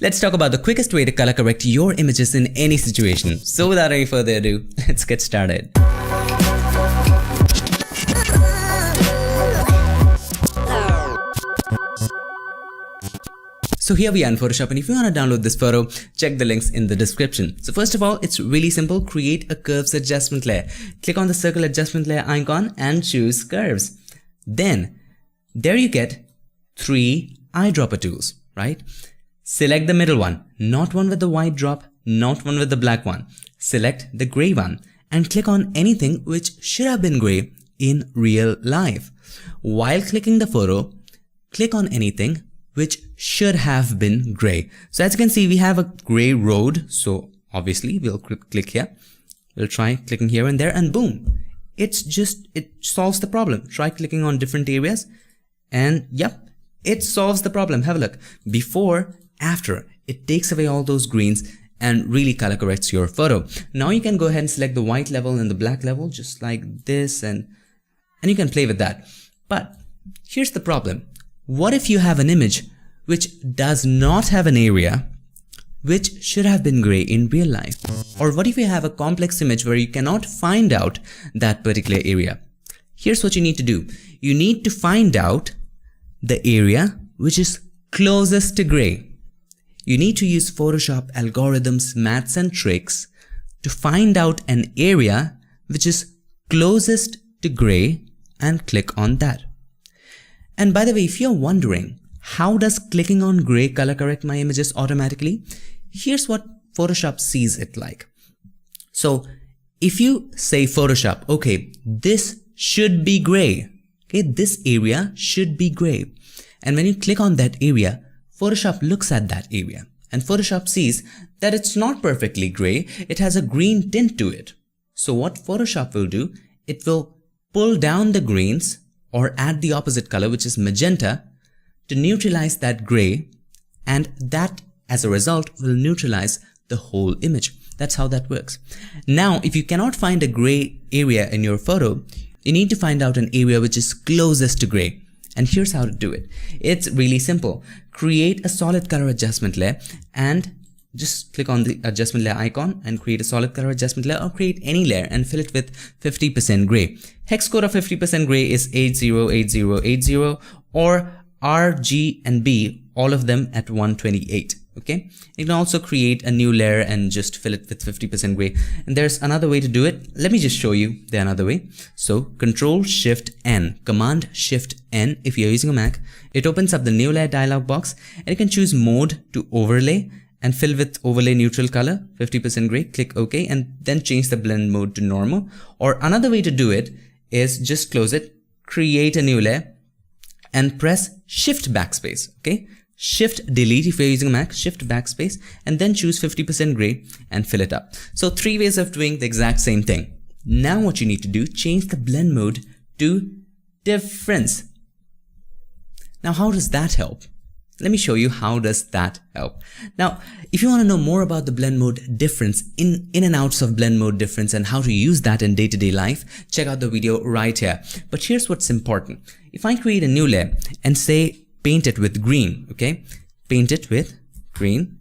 Let's talk about the quickest way to color correct your images in any situation. So without any further ado, let's get started. So here we are in Photoshop, and if you want to download this photo, check the links in the description. So first of all, it's really simple. Create a curves adjustment layer. Click on the circle adjustment layer icon and choose curves. Then there you get 3 eyedropper tools, right? Select the middle one, not one with the white drop, not one with the black one. Select the gray one and click on anything which should have been gray in real life. While clicking the photo, click on anything which should have been gray. So as you can see, we have a gray road. So obviously we'll click here. We'll try clicking here and there, and boom. It solves the problem. Try clicking on different areas and yep, it solves the problem. Have a look. Before, after, it takes away all those greens and really color corrects your photo. Now you can go ahead and select the white level and the black level just like this, and you can play with that. But here's the problem. What if you have an image which does not have an area which should have been gray in real life? Or what if you have a complex image where you cannot find out that particular area? Here's what you need to do. You need to find out the area which is closest to gray. You need to use Photoshop algorithms, maths and tricks to find out an area which is closest to gray and click on that. And by the way, if you're wondering, how does clicking on gray color correct my images automatically? Here's what Photoshop sees it like. So if you say Photoshop, okay, this should be gray. Okay, this area should be gray. And when you click on that area, Photoshop looks at that area and Photoshop sees that it's not perfectly gray. It has a green tint to it. So what Photoshop will do, it will pull down the greens or add the opposite color, which is magenta, to neutralize that gray, and that as a result will neutralize the whole image. That's how that works. Now, if you cannot find a gray area in your photo, you need to find out an area which is closest to gray. And here's how to do it. It's really simple. Create a solid color adjustment layer and just click on the adjustment layer icon and create a solid color adjustment layer, or create any layer and fill it with 50% gray. Hex code of 50% gray is 808080, or R, G and B, all of them at 128. Okay, you can also create a new layer and just fill it with 50% gray. And there's another way to do it. Let me just show you the another way. So Control Shift N, Command Shift N if you're using a Mac. It opens up the new layer dialog box, and you can choose mode to overlay and fill with overlay neutral color, 50% gray. Click OK and then change the blend mode to normal. Or another way to do it is just close it, create a new layer and press Shift Backspace. Okay, Shift Delete if you're using a Mac, Shift Backspace, and then choose 50% gray and fill it up. So 3 ways of doing the exact same thing. Now what you need to do, change the blend mode to difference. Now how does that help? Let me show you how does that help. Now, if you want to know more about the blend mode difference, in and outs of blend mode difference and how to use that in day-to-day life, check out the video right here. But here's what's important. If I create a new layer and say paint it with green, okay, paint it with green,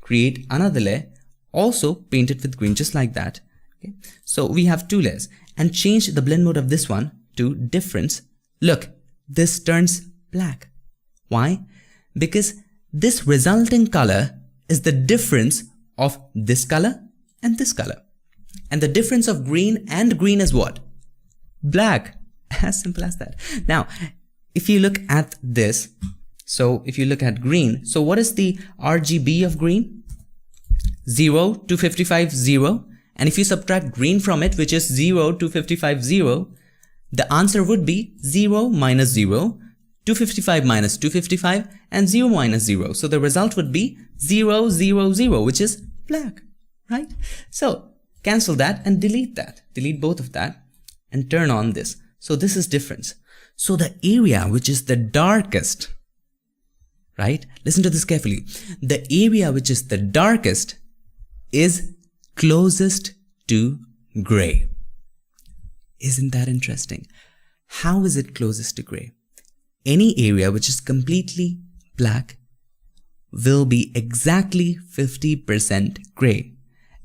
create another layer, also paint it with green, just like that. Okay, so we have 2 layers, and change the blend mode of this one to difference. Look, this turns black. Why? Because this resulting color is the difference of this color and this color. And the difference of green and green is what? Black. As simple as that. Now, if you look at this, so if you look at green, so what is the RGB of green? 0, 255, 0. And if you subtract green from it, which is 0, 255, 0, the answer would be 0 minus 0, 255 minus 255, and 0 minus 0. So the result would be 0, 0, 0, which is black, right? So cancel that and delete that. Delete both of that and turn on this. So this is difference. So the area which is the darkest, right? Listen to this carefully. The area which is the darkest is closest to gray. Isn't that interesting? How is it closest to gray? Any area which is completely black will be exactly 50% gray,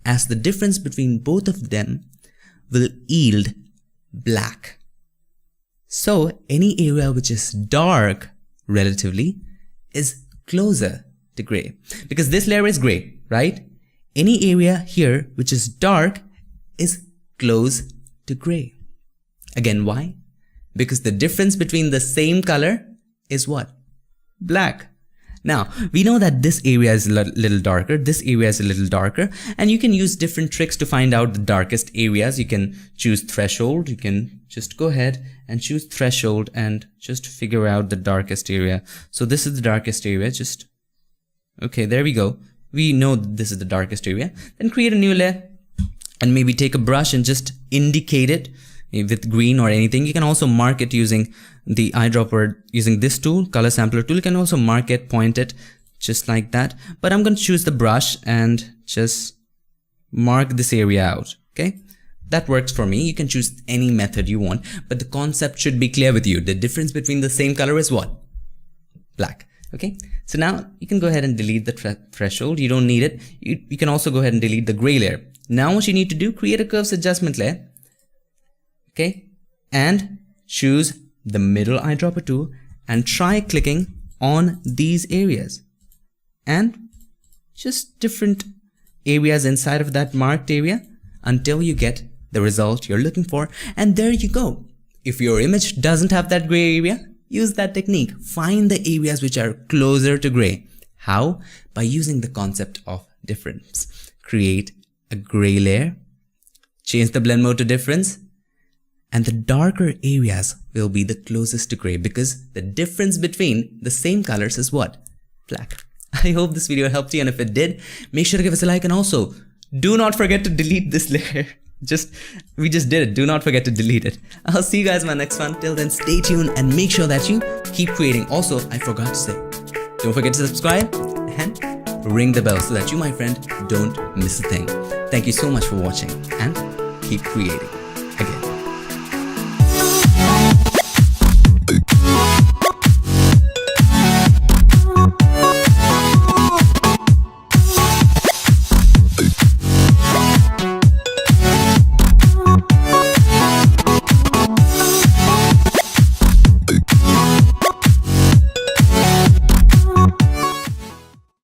as the difference between both of them will yield black. So any area which is dark relatively is closer to gray, because this layer is gray, right? Any area here which is dark is close to gray. Again, why? Because the difference between the same color is what? Black. Now, we know that this area is a little darker, this area is a little darker, and you can use different tricks to find out the darkest areas. You can choose threshold, you can just go ahead and choose threshold and just figure out the darkest area. So this is the darkest area, okay, there we go. We know this is the darkest area. Then create a new layer and maybe take a brush and just indicate it with green or anything. You can also mark it using the eyedropper, using this tool, color sampler tool. You can also mark it, point it, just like that. But I'm going to choose the brush and just mark this area out, okay? That works for me. You can choose any method you want, but the concept should be clear with you. The difference between the same color is what? Black, okay? So now you can go ahead and delete the threshold. You don't need it. You can also go ahead and delete the gray layer. Now what you need to do, create a curves adjustment layer, okay? And choose the middle eyedropper tool and try clicking on these areas and just different areas inside of that marked area until you get the result you're looking for. And there you go. If your image doesn't have that gray area, use that technique. Find the areas which are closer to gray. How? By using the concept of difference. Create a gray layer, change the blend mode to difference, and the darker areas will be the closest to gray, because the difference between the same colors is what? Black. I hope this video helped you, and if it did, make sure to give us a like, and also do not forget to delete this layer. We just did it. Do not forget to delete it. I'll see you guys in my next one. Till then, stay tuned and make sure that you keep creating. Also, I forgot to say, don't forget to subscribe and ring the bell so that you, my friend, don't miss a thing. Thank you so much for watching, and keep creating.